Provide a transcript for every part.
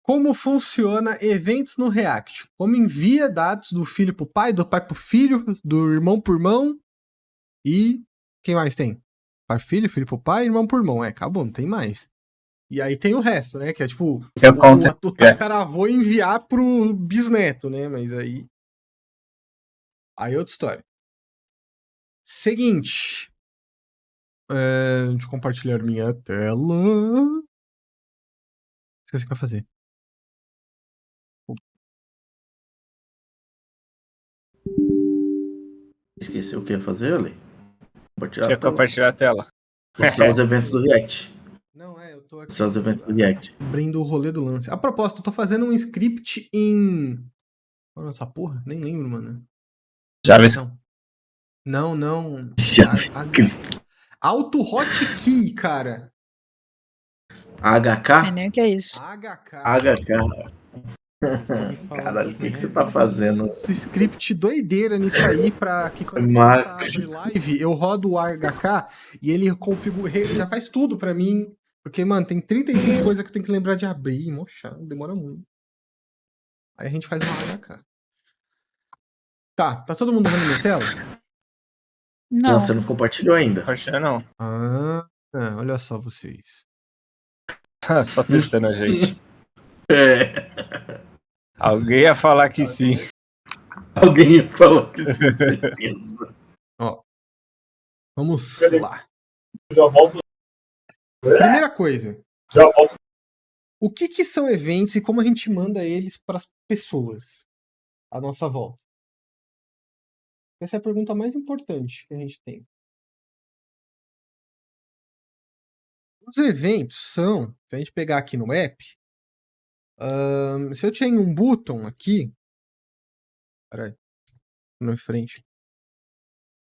Como funciona eventos no React? Como envia dados do filho pro pai, do pai pro filho, do irmão pro irmão e quem mais tem? Pai pro filho, filho pro pai, irmão pro irmão. Acabou, não tem mais. E aí tem o resto, né? Que é tipo o tataravô enviar pro bisneto, né? Mas aí é outra história. Seguinte. Deixa eu compartilhar minha tela. Esqueci o que vai fazer. Esqueceu o que ia fazer, Ale? Compartilhar a tela. Mostrar os eventos do React. Não, eu tô aqui. Mostrar os eventos do React. Abrindo o rolê do lance. A propósito, eu tô fazendo um script em... Olha essa porra, nem lembro, mano. JavaScript. Não. JavaScript. Auto Hotkey, cara. HK? Nem o que é isso. HK. Caralho, o que você tá fazendo? Esse script doideira nisso aí pra que quando eu começar a abrir live, eu rodo o HK e ele configura, já faz tudo pra mim. Porque, mano, tem 35 coisas que eu tenho que lembrar de abrir. Moxa, demora muito. Aí a gente faz um HK. Tá todo mundo vendo minha tela? Não, você não compartilhou ainda. Compartilhar não. Olha só vocês. Só testando a gente. É. Alguém ia falar que sim. Alguém ia falar que sim, certeza. Ó. Vamos lá. Já volto. Primeira coisa. Já volto. O que são eventos e como a gente manda eles para as pessoas à nossa volta? Essa é a pergunta mais importante que a gente tem. Os eventos são, se a gente pegar aqui no app, se eu tenho um button aqui, peraí, na frente.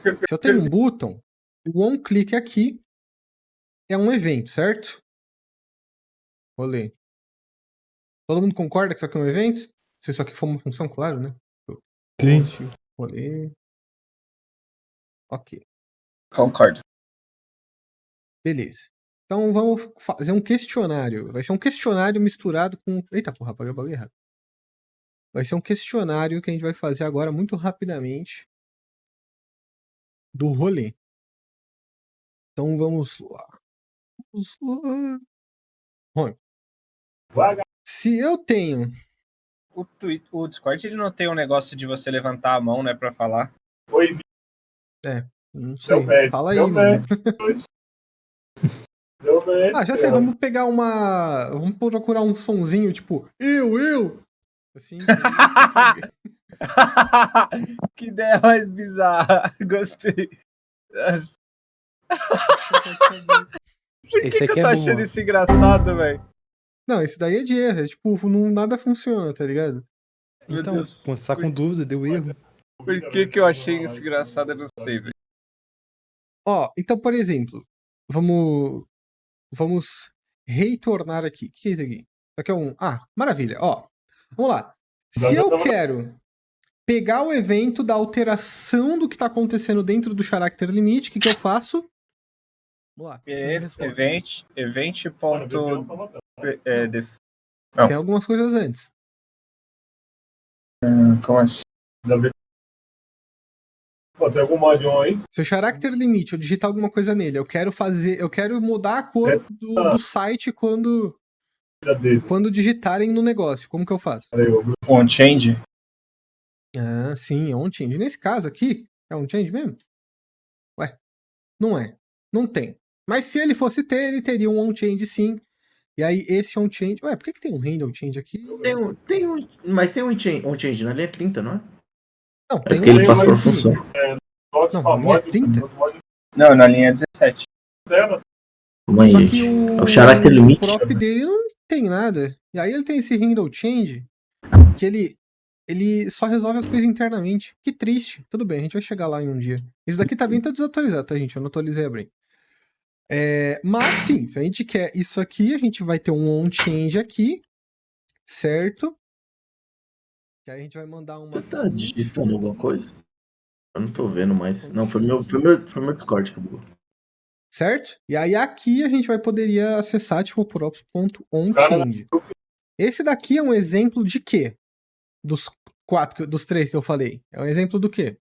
Se eu tenho um button, o onClick aqui é um evento, certo? Vou ler. Todo mundo concorda que isso aqui é um evento? Se isso aqui for uma função, claro, né? Sim. Vou ler. Ok. Concordo. Beleza. Então vamos fazer um questionário. Vai ser um questionário misturado com... Eita porra, apaguei o bagulho errado. Vai ser um questionário que a gente vai fazer agora muito rapidamente do rolê. Então vamos lá. Se eu tenho... O Discord ele não tem um negócio de você levantar a mão, né, pra falar. Oi. Não sei. Fala aí, mano. Já sei, vamos pegar uma... Vamos procurar um sonzinho, tipo... Eu! Assim... Que ideia mais bizarra. Gostei. Por que eu tô achando isso engraçado, velho? Não, esse daí é de erro. É tipo, nada funciona, tá ligado? Então, quando você tá com dúvida, deu erro. Por que eu achei isso engraçado, eu não sei, velho. Ó, então, por exemplo, vamos retornar aqui. O que é isso aqui? Isso aqui é um... maravilha. Ó, vamos lá. Se eu quero pegar o evento da alteração do que tá acontecendo dentro do character limit, o que eu faço? Vamos lá. Event. Tem algumas coisas antes. Como assim? Tem algum mod aí? Se o character limit, eu digitar alguma coisa nele, eu quero mudar a cor do site quando digitarem no negócio. Como que eu faço? On-change? Sim, é on-change. Nesse caso aqui, é on-change mesmo? Ué, não é. Não tem. Mas se ele fosse ter, ele teria um on-change sim. E aí esse on-change... Ué, por que tem um handle change aqui? Mas tem um on-change na linha 30, não é? Não, tem porque ele passa por função. Não, na linha 30? Não, na linha 17. Só que o character limit. O prop dele não tem nada. E aí ele tem esse handle change que ele só resolve as coisas internamente. Que triste. Tudo bem, a gente vai chegar lá em um dia. Esse daqui tá bem desatualizado, tá, gente? Eu não atualizei a Brain. Mas sim, se a gente quer isso aqui, a gente vai ter um on-change aqui, certo? Que aí a gente vai mandar uma... Você tá digitando alguma coisa? Eu não tô vendo mais. Não, foi meu Discord que bugou. Certo? E aí aqui a gente poderia acessar, tipo, props.onChange. Esse daqui é um exemplo de quê? Dos 3 que eu falei. É um exemplo do quê?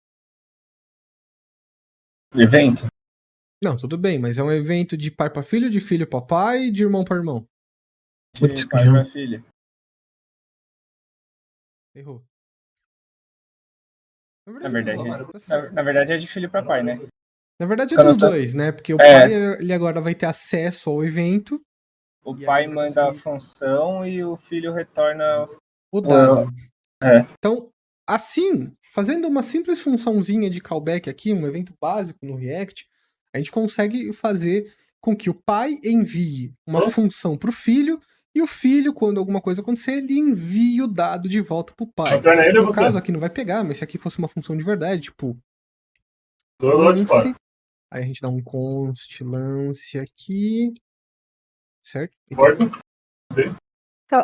Evento? Não, tudo bem, mas é um evento de pai pra filho, de filho pra pai, de irmão pra irmão. De pai pra filha. Errou. Na verdade, não, tá certo. na verdade é de filho pra pai, né? Na verdade é Quando dos tá- dois, né? Porque o É. pai, ele agora vai ter acesso ao evento. O E aí pai vai manda a conseguir- função e o filho retorna. O dado. É. Então, assim, fazendo uma simples funçãozinha de callback aqui, um evento básico no React, a gente consegue fazer com que o pai envie uma função para o filho e o filho, quando alguma coisa acontecer, ele envie o dado de volta para o pai. Lanterna ele ou No você? caso aqui não vai pegar, mas se aqui fosse uma função de verdade, tipo Do lado de fora. lance, aí a gente dá um const lance aqui, certo? Corta.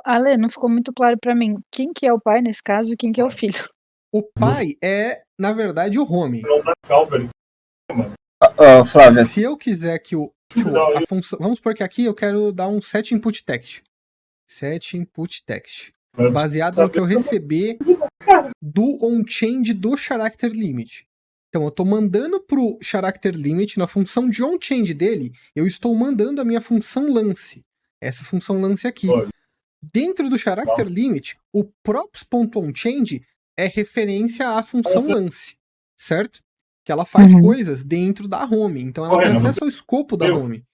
Ale, não ficou muito claro pra mim. Quem que é o pai nesse caso e quem que é o filho? O pai é, na verdade, o home. Não dá calma, velho. Flávia, Se eu quiser que a função. Vamos supor que aqui eu quero dar um set input text. Set input text. Baseado no que eu receber do onChange do character limit. Então eu estou mandando pro character limit, na função de onChange dele, eu estou mandando a minha função lance. Essa função lance aqui. Dentro do character limit, o props.onChange é referência à função lance, certo? Que ela faz coisas dentro da home. Então ela tem acesso ao escopo da home.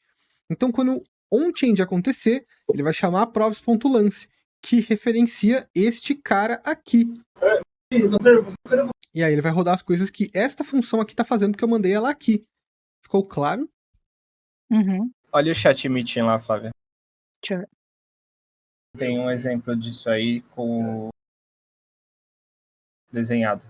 Então quando o onChange acontecer, ele vai chamar props.lance, que referencia este cara aqui. E aí ele vai rodar as coisas que esta função aqui tá fazendo, porque eu mandei ela aqui. Ficou claro? Uhum. olha o chat meeting lá, Flávia. Deixa eu ver. Tem um exemplo disso aí com desenhado.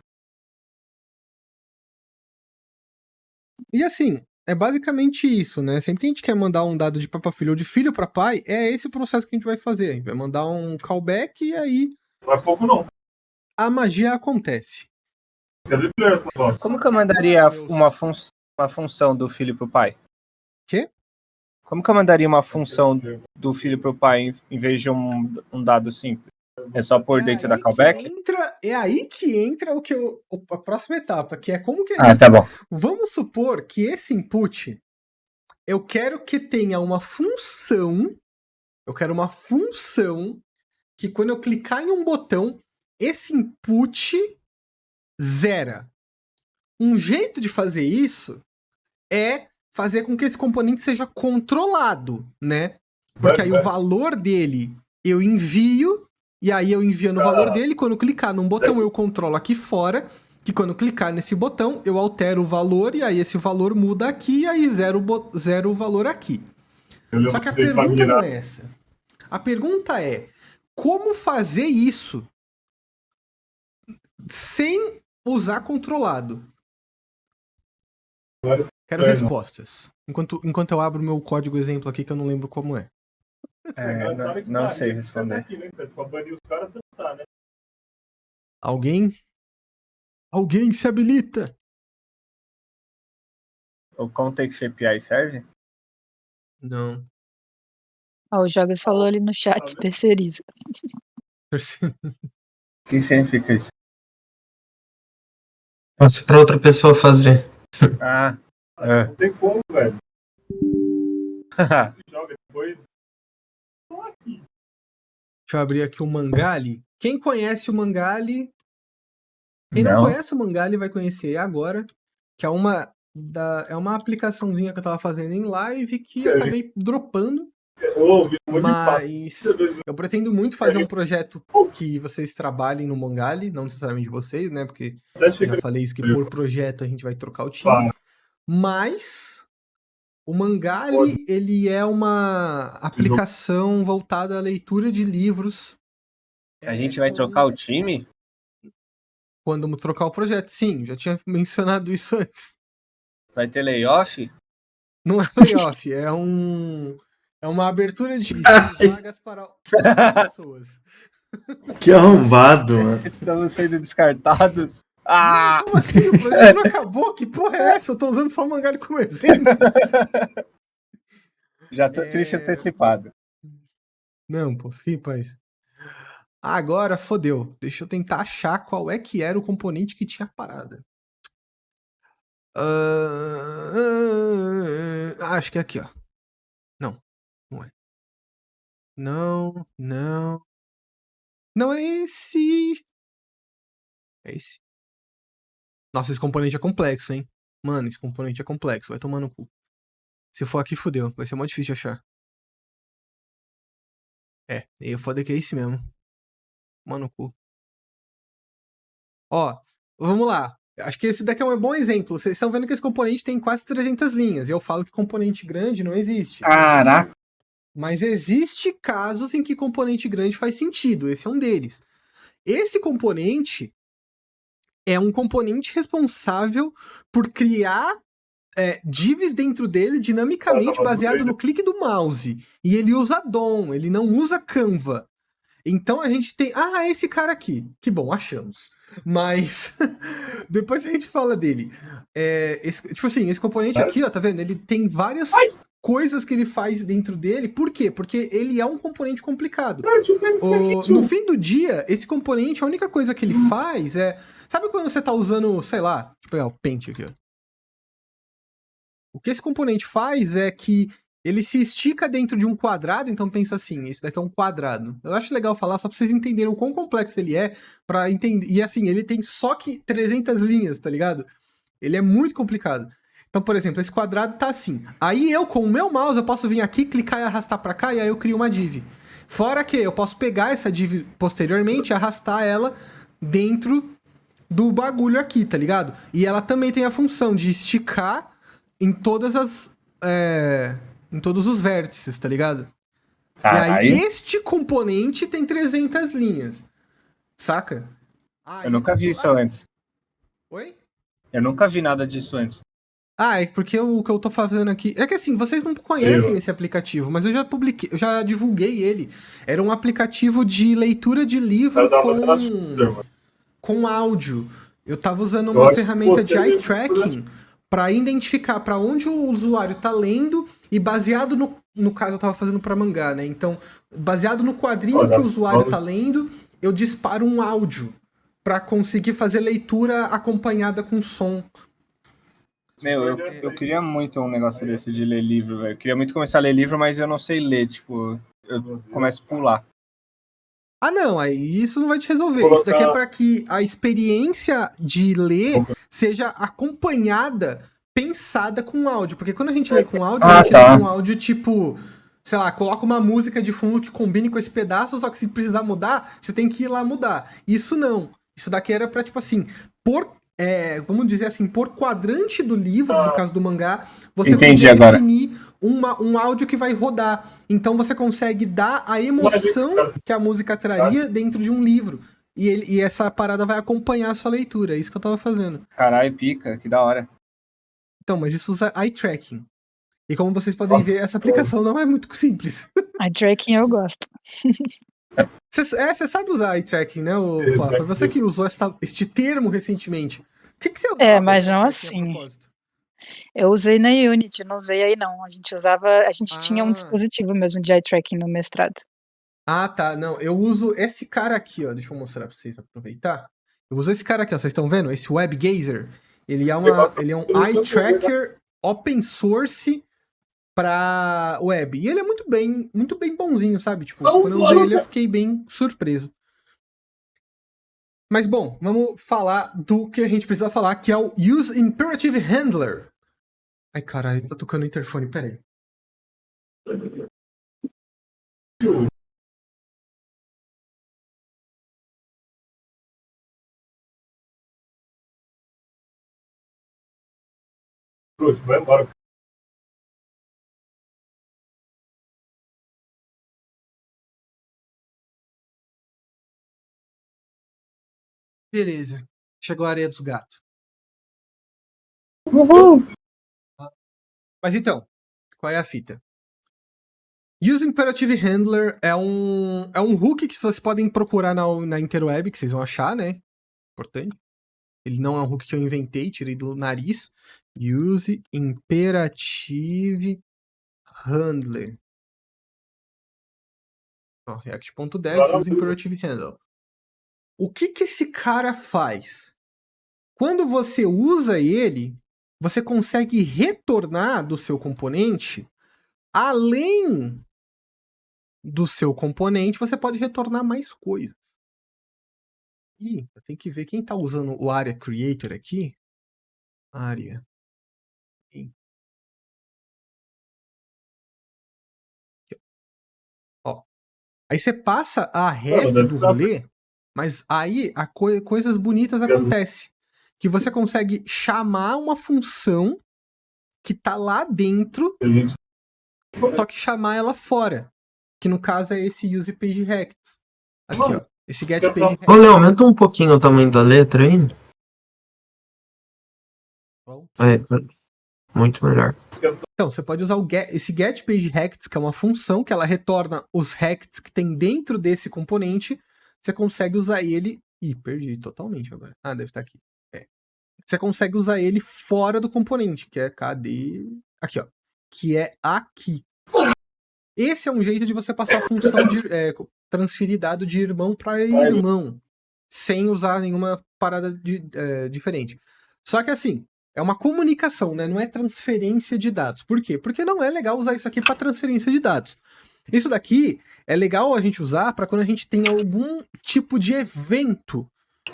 E assim, é basicamente isso, né? Sempre que a gente quer mandar um dado de pai para filho ou de filho para pai, é esse o processo que a gente vai fazer. A gente vai mandar um callback e aí Não é pouco, não. a magia acontece. Cadê essa voz? Como que eu mandaria uma função do filho pro pai? Quê? Como que eu mandaria uma função do filho pro pai em vez de um dado simples? É só por dentro da callback? É aí que entra a próxima etapa, que é como que Ah, tá bom. Vamos supor que esse input eu quero que tenha uma função. Eu quero uma função que quando eu clicar em um botão, esse input zera. Um jeito de fazer isso é fazer com que esse componente seja controlado, né? Porque aí o valor dele eu envio, e aí eu enviando o valor dele, quando eu clicar num botão eu controlo aqui fora, que quando eu clicar nesse botão eu altero o valor, e aí esse valor muda aqui, e aí zero o valor aqui. Só que a pergunta não é essa. A pergunta é, como fazer isso sem usar controlado? Quero respostas. Enquanto eu abro o meu código exemplo aqui, que eu não lembro como é. Não sei responder. Alguém? Alguém se habilita? O Context API serve? Não. Ó, o Jogas falou ali no chat, terceiriza. O que significa isso? Passa pra outra pessoa fazer. Não tem como, velho. Joga depois. Deixa eu abrir aqui o Mangali. Quem conhece o Mangali? Quem não conhece o Mangali vai conhecer agora, que é uma aplicaçãozinha que eu tava fazendo em live que acabei dropando. Mas eu pretendo muito fazer um projeto que vocês trabalhem no Mangali, não necessariamente vocês, né? Porque eu já falei isso, que por projeto a gente vai trocar o time. Mas o Mangali, ele é uma aplicação voltada à leitura de livros. A gente vai trocar o time? Quando trocar o projeto, sim, já tinha mencionado isso antes. Vai ter layoff? Não é layoff, é uma abertura de vagas para pessoas. Que arrombado, mano. Estamos sendo descartados. Como assim? O projeto não acabou? Que porra é essa? Eu tô usando só o Mangali como exemplo. Já tô triste antecipado. Não, pô, fique em paz. Agora fodeu. Deixa eu tentar achar qual é que era o componente que tinha parada. Acho que é aqui, ó. Não, não é. Não, não. Não é esse. É esse. Nossa, esse componente é complexo, hein? Mano, esse componente é complexo. Vai tomar no cu. Se for aqui, fodeu. Vai ser muito difícil de achar. E o foda é que é esse mesmo. Mano, no cu. Ó, vamos lá. Acho que esse daqui é um bom exemplo. Vocês estão vendo que esse componente tem quase 300 linhas. E eu falo que componente grande não existe. Caraca. Mas existe casos em que componente grande faz sentido. Esse é um deles. Esse componente é um componente responsável por criar divs dentro dele dinamicamente baseado no clique do mouse. E ele usa DOM, ele não usa Canva. Então a gente tem... Ah, esse cara aqui. Que bom, achamos. Mas depois a gente fala dele. Tipo assim, esse componente aqui, ó, tá vendo? Ele tem várias coisas que ele faz dentro dele. Por quê? Porque ele é um componente complicado. No fim do dia, esse componente, a única coisa que ele faz é... Sabe quando você tá usando, sei lá... Deixa eu pegar o Paint aqui, ó. O que esse componente faz é que ele se estica dentro de um quadrado, então pensa assim, esse daqui é um quadrado. Eu acho legal falar só pra vocês entenderem o quão complexo ele é, pra entender. E assim, ele tem só que 300 linhas, tá ligado? Ele é muito complicado. Então, por exemplo, esse quadrado tá assim. Aí eu, com o meu mouse, eu posso vir aqui, clicar e arrastar pra cá, e aí eu crio uma div. Fora que eu posso pegar essa div posteriormente e arrastar ela dentro do bagulho aqui, tá ligado? E ela também tem a função de esticar em todas as... em todos os vértices, tá ligado? Caralho. E aí, este componente tem 300 linhas. Saca? Eu nunca vi isso antes. Oi? Eu nunca vi nada disso antes. É porque o que eu tô fazendo aqui... É que assim, vocês não conhecem esse aplicativo, mas eu já publiquei, eu já divulguei ele. Era um aplicativo de leitura de livro com áudio. Eu tava usando uma ferramenta de eye tracking para identificar para onde o usuário tá lendo e baseado no caso eu tava fazendo para mangá, né? Então, baseado no quadrinho que o usuário tá lendo, eu disparo um áudio para conseguir fazer leitura acompanhada com som. Meu, eu queria muito um negócio desse de ler livro, velho. Eu queria muito começar a ler livro, mas eu não sei ler, tipo, eu começo a pular. Ah, não, aí isso não vai te resolver. Isso daqui é para que a experiência de ler seja acompanhada, pensada com áudio. Porque quando a gente lê com áudio, a gente lê com áudio tipo, sei lá, coloca uma música de fundo que combine com esse pedaço, só que se precisar mudar, você tem que ir lá mudar. Isso não. Isso daqui era pra, tipo assim, vamos dizer assim, por quadrante do livro, no caso do mangá, você pode definir um áudio que vai rodar. Então você consegue dar a emoção que a música traria dentro de um livro. E essa parada vai acompanhar a sua leitura. É isso que eu tava fazendo. Caralho, pica, que da hora. Então, mas isso usa eye tracking. E como vocês podem ver, essa aplicação não é muito simples. Eye tracking eu gosto. Você sabe usar eye tracking, né, Flávio? Foi você que usou este termo recentemente. O que você usou? Mas não assim. Eu usei na Unity, não usei aí não. A gente tinha um dispositivo mesmo de eye tracking no mestrado. Ah, tá. Não, eu uso esse cara aqui, ó. Deixa eu mostrar pra vocês aproveitar. Eu uso esse cara aqui, ó. Vocês estão vendo? Esse WebGazer. Ele é um eye tracker open source pra web. E ele é muito bem bonzinho, sabe? Tipo, quando eu usei ele, eu fiquei bem surpreso. Mas, bom, vamos falar do que a gente precisa falar, que é o Use Imperative Handler. Ai, caralho, tá tocando o interfone, pera aí. Vai embora. Beleza. Chegou a areia dos gatos. Uhul! Mas então, qual é a fita? Use Imperative Handler é um hook que vocês podem procurar na interweb, que vocês vão achar, né? Importante. Ele não é um hook que eu inventei, tirei do nariz. Use Imperative Handler. Ó, React.dev, use imperative handle. O que esse cara faz? Quando você usa ele, você consegue retornar do seu componente, além do seu componente, você pode retornar mais coisas. Ih, eu tenho que ver quem está usando o Aria Creator aqui. Aria. Ó. Aí você passa a ref do rolê, mas aí coisas bonitas acontecem. Que você consegue chamar uma função que tá lá dentro, só que chamar ela fora. Que no caso é esse use page recs. Aqui, ó. Esse get page recs. Ô, Léo, aumenta um pouquinho o tamanho da letra aí. É, muito melhor. Então, você pode usar esse get page recs, que é uma função que ela retorna os recs que tem dentro desse componente. Você consegue usar ele... Ih, perdi totalmente agora. Ah, deve estar aqui. Você consegue usar ele fora do componente, que é cadê? Aqui, ó. Que é aqui. Esse é um jeito de você passar a função de transferir dado de irmão para irmão, sem usar nenhuma parada diferente. Só que assim, é uma comunicação, né? Não é transferência de dados. Por quê? Porque não é legal usar isso aqui para transferência de dados. Isso daqui é legal a gente usar para quando a gente tem algum tipo de evento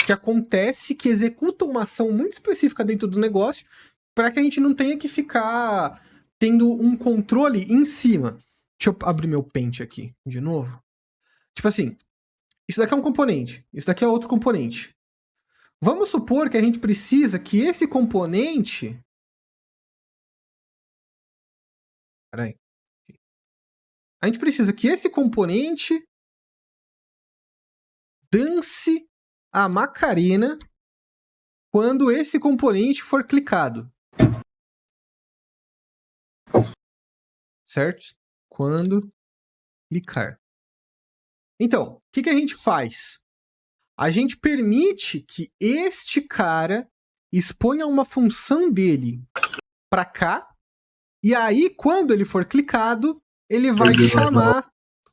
que acontece, que executa uma ação muito específica dentro do negócio, para que a gente não tenha que ficar tendo um controle em cima. Deixa eu abrir meu Paint aqui de novo. Tipo assim, isso daqui é um componente, isso daqui é outro componente. Vamos supor que a gente precisa que esse componente... Peraí. A gente precisa que esse componente dance a Macarena quando esse componente for clicado. Certo? Quando clicar. Então, o que a gente faz? A gente permite que este cara exponha uma função dele para cá, e aí, quando ele for clicado, ele vai chamar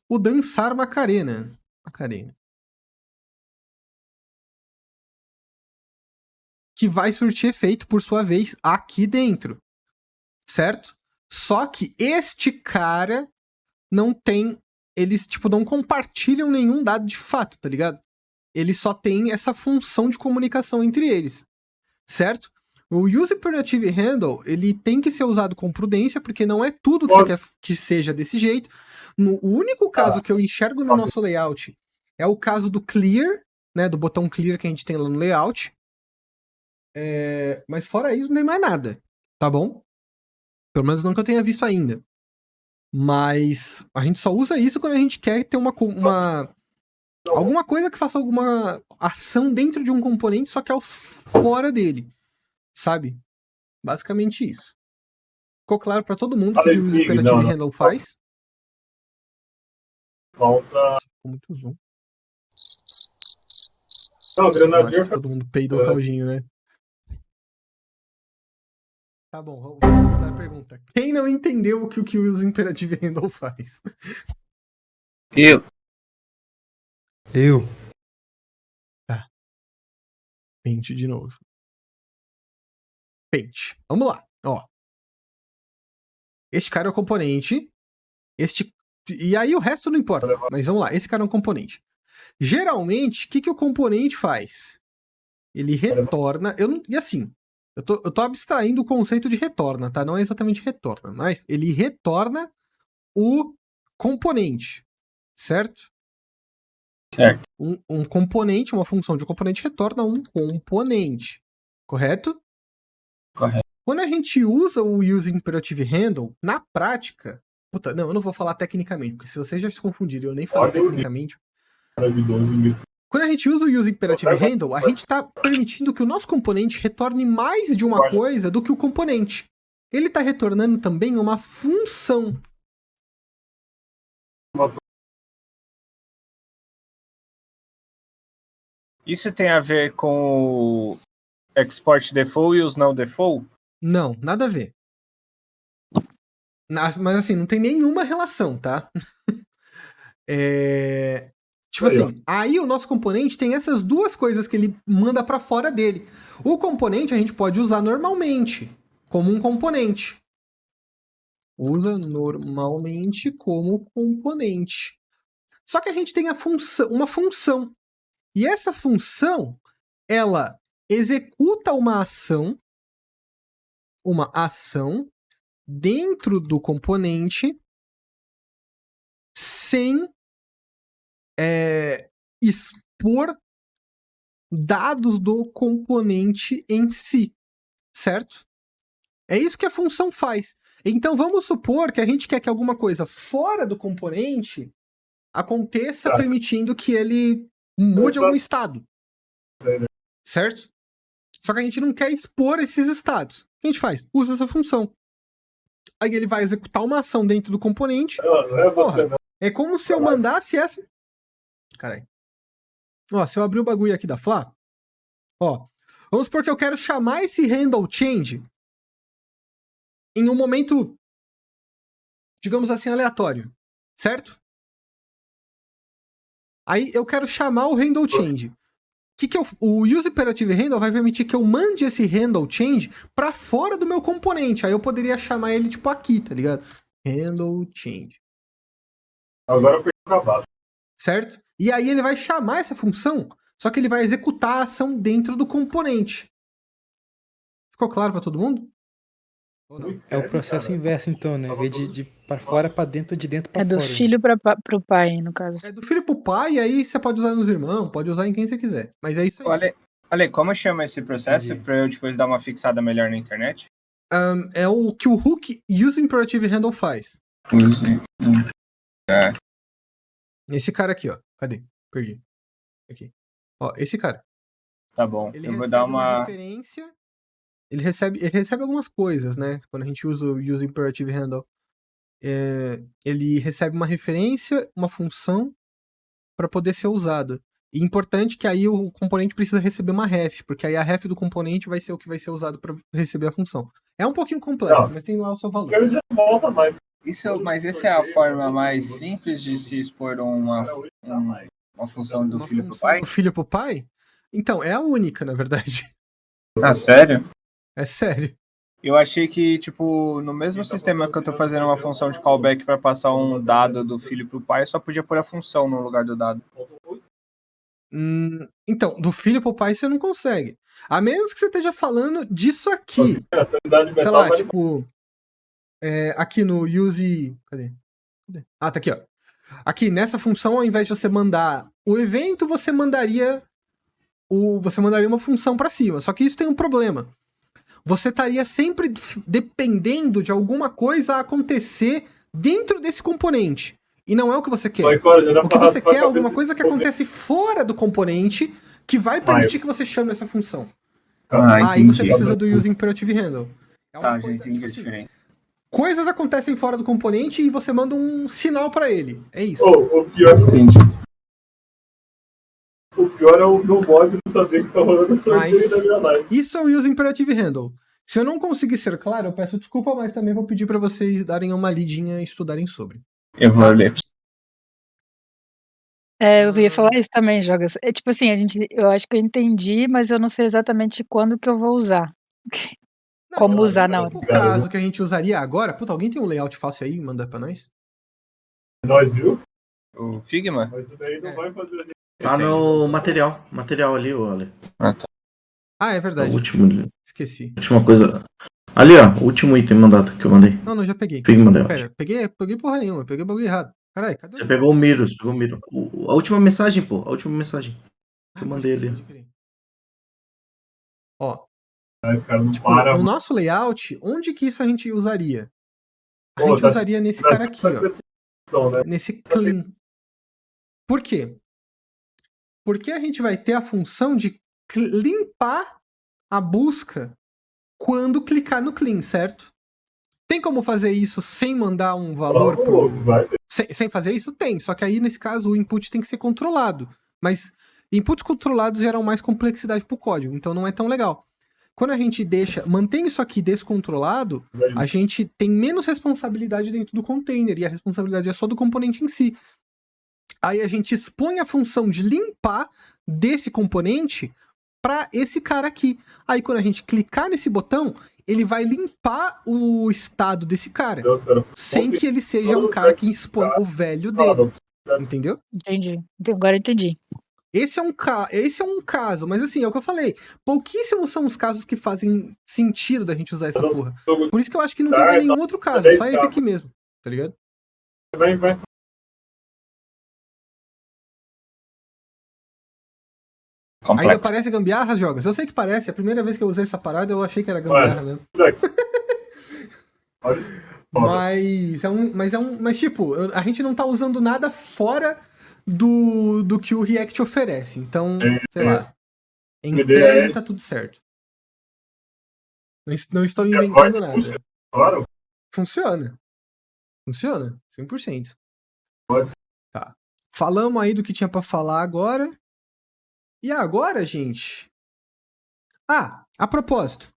o dançar Macarena. Que vai surtir efeito, por sua vez, aqui dentro. Certo? Só que este cara não tem... Eles, tipo, não compartilham nenhum dado de fato, tá ligado? Eles só têm essa função de comunicação entre eles. Certo? O Use Imperative Handle, ele tem que ser usado com prudência, porque não é tudo que você quer que seja desse jeito. O único caso que eu enxergo no nosso layout é o caso do clear, né? Do botão clear que a gente tem lá no layout. Mas fora isso, não tem mais nada. Tá bom? Pelo menos não que eu tenha visto ainda. Mas a gente só usa isso quando a gente quer ter alguma coisa que faça alguma ação dentro de um componente, só que é fora dele. Sabe? Basicamente isso. Ficou claro pra todo mundo que o Use Imperative Handle faz? Falta... Ficou muito zoom. Não, o Grenadier... Acho que todo mundo peidou o caldinho, né? Tá bom, vamos mudar a pergunta. Quem não entendeu o que o Use Imperative Handle faz? Eu. Tá. Paint de novo. Paint. Vamos lá. Ó. Este cara é o componente. E aí o resto não importa. Mas vamos lá. Esse cara é um componente. Geralmente, o que o componente faz? Ele retorna... E assim... Eu tô abstraindo o conceito de retorna, tá? Não é exatamente retorna, mas ele retorna o componente, certo? Certo. Um componente, uma função de um componente retorna um componente, correto? Correto. Quando a gente usa o Use Imperative Handle, na prática... Puta, não, eu não vou falar tecnicamente, porque se vocês já se confundirem, eu nem falei tecnicamente... Quando a gente usa o Use Imperative Handle, a gente está permitindo que o nosso componente retorne mais de uma coisa do que o componente. Ele está retornando também uma função. Isso tem a ver com o export default e os não default? Não, nada a ver. Mas assim, não tem nenhuma relação, tá? Tipo assim, aí o nosso componente tem essas duas coisas que ele manda pra fora dele. O componente a gente pode usar normalmente, como um componente. Usa normalmente como componente. Só que a gente tem uma função. E essa função, ela executa uma ação dentro do componente sem expor dados do componente em si, certo? É isso que a função faz. Então vamos supor que a gente quer que alguma coisa fora do componente aconteça permitindo que ele mude algum estado, certo? Só que a gente não quer expor esses estados. O que a gente faz? Usa essa função. Aí ele vai executar uma ação dentro do componente. Porra, é como se eu mandasse essa... Caralho. Ó, se eu abrir o bagulho aqui da Flá, ó, vamos supor que eu quero chamar esse handle change em um momento, digamos assim, aleatório, certo? Aí eu quero chamar o handle change. O use imperative handle vai permitir que eu mande esse handle change pra fora do meu componente. Aí eu poderia chamar ele tipo aqui, tá ligado? Handle change. Agora eu perdi a base. Certo? E aí ele vai chamar essa função, só que ele vai executar a ação dentro do componente. Ficou claro pra todo mundo? É o processo inverso, então, né? Em vez de para fora pra dentro, de dentro pra É do fora. filho pro pai, no caso. É do filho pro pai, e aí você pode usar nos irmãos, pode usar em quem você quiser. Mas é isso aí. Ale, como chama esse processo? Entendi. Pra eu depois dar uma fixada melhor na internet? É o que o hook use imperative handle faz. Esse cara aqui, ó. Cadê? Perdi. Aqui. Ó, esse cara. Tá bom. Ele Eu vou recebe dar uma uma referência. Ele recebe algumas coisas, né? Quando a gente usa o use imperative handle. Ele recebe uma referência, uma função para poder ser usado. E importante que aí o componente precisa receber uma ref, porque aí a ref do componente vai ser o que vai ser usado para receber a função. É um pouquinho complexo, mas tem lá o seu valor. Eu já volta mais. Mas essa é a forma mais simples de se expor uma função do Uma filho pro função pai? do filho pro pai? Então, é a única, na verdade. Ah, sério? É sério. Eu achei que, tipo, no mesmo sistema que eu tô fazendo uma função de callback para passar um dado do filho pro pai, eu só podia pôr a função no lugar do dado. Então, do filho pro pai você não consegue. A menos que você esteja falando disso aqui. Sei lá, tipo... aqui no use... Cadê? Ah, tá aqui, ó. Aqui, nessa função, ao invés de você mandar o evento, você mandaria uma função pra cima. Só que isso tem um problema. Você estaria sempre dependendo de alguma coisa acontecer dentro desse componente. E não é o que você quer. O que você quer é alguma coisa que acontece fora do componente que vai permitir que você chame essa função. Aí você precisa do use imperative handle. Tá, já entendi a diferença. Coisas acontecem fora do componente e você manda um sinal pra ele. É isso. O pior é o meu mod não saber que tá rolando sorteio da minha live. Isso é o use imperative handle. Se eu não conseguir ser claro, eu peço desculpa, mas também vou pedir pra vocês darem uma lidinha e estudarem sobre. Eu vou ler. Eu ia falar isso também, Jogas. É tipo assim, eu acho que eu entendi, mas eu não sei exatamente quando que eu vou usar. Como usar na hora. O caso que a gente usaria agora... Puta, alguém tem um layout fácil aí? Manda pra nós. Nós, viu? O Figma? Mas isso daí não vai fazer... Tá no material ali, Ale. Ah, tá. Ah, é verdade. O último. Esqueci. Última coisa. Ali, ó, o último item mandado que eu mandei. Não, já peguei. Figma dela. Pera, peguei porra nenhuma. Peguei o bagulho errado. Caralho, cadê Você pegou o Mirus, A última mensagem, pô. A última mensagem. Que eu mandei ali. Ó. Esse cara não Tipo, para, no nosso layout, onde que isso a gente usaria? A gente usaria nesse cara aqui, ó. Né? Nesse clean. Por quê? Porque a gente vai ter a função de limpar a busca quando clicar no clean, certo? Tem como fazer isso sem mandar um valor pro... Sem fazer isso? Tem. Só que aí, nesse caso, o input tem que ser controlado. Mas inputs controlados geram mais complexidade pro código, então não é tão legal. Quando a gente mantém isso aqui descontrolado, a gente tem menos responsabilidade dentro do container, e a responsabilidade é só do componente em si. Aí a gente expõe a função de limpar desse componente para esse cara aqui. Aí quando a gente clicar nesse botão, ele vai limpar o estado desse cara, sem que ele seja um cara que expõe o velho dele. Entendeu? Entendi. Agora eu entendi. Esse é um caso, mas assim, é o que eu falei. Pouquíssimos são os casos que fazem sentido da gente usar essa porra. Por isso que eu acho que não tem mais nenhum outro caso, só esse aqui mesmo, tá ligado? Vai. Ainda parece gambiarra, Jogas? Eu sei que parece, a primeira vez que eu usei essa parada eu achei que era gambiarra mesmo. Mas tipo, a gente não tá usando nada fora do que o React oferece. Então, sei lá, em tese tá tudo certo. Não estou inventando nada. Claro. Funciona. Funciona, 100%. Pode. Tá. Falamos aí do que tinha pra falar agora. E agora, gente... a propósito.